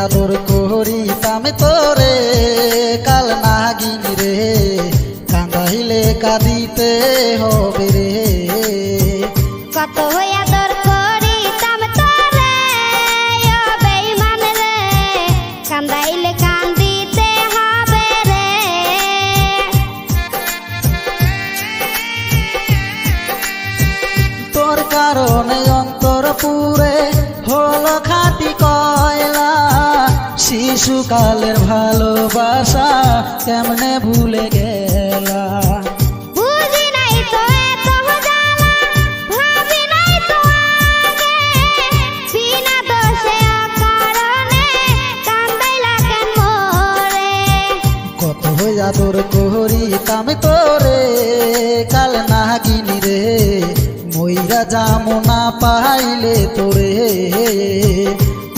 আদর করিতাম তোরে কাল নাগিন রে, কান্দাইলে কাঁদিতে হবে রে। কত আদর করিতাম তোরে ও বেঈমান রে, কান্দাইলে কান্দিতে হবে রে। তোর কারণে অন্তর পুরে হলো খাঁটি কয়লা, শিশুকালের ভালোবাসা কেমনে ভুলে গেলা। বুঝি নাই তো এত জ্বালা, ভাবি নাই তো আগে, বিনা দোষে অকারণে কান্দাইলা কেন মোরে। কত আদর করিতাম তোরে কাল নাগিন রে, মইরা যামো না পাইলে তোরে।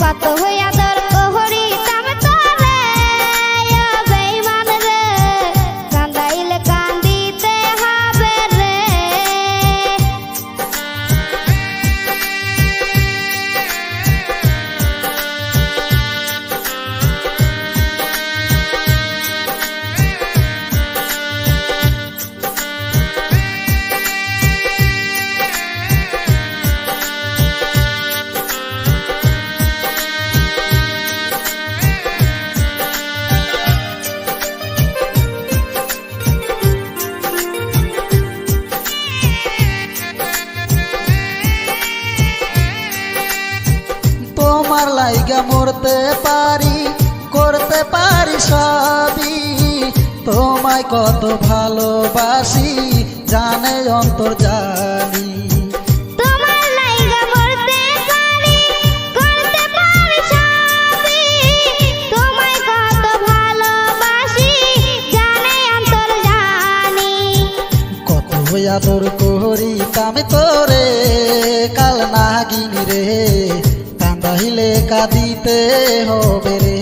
কত আদর করিতাম তোরে ও বেঈমান রে, কান্দাইলে কান্দিতে হবে রে। তোমার লাইগা মরতে পারি, করতে পারি সবই, তোমায় কত ভালোবাসি জানে অন্তর জানি। তোমার লাইগা মরতে পারি, করতে পারি সবই, তোমায় কত ভালোবাসি জানে অন্তর জানি। কত আদর করিতাম তোরে কাল নাগিন রে, কান্দাইলে কাঁদিতে হবে রে।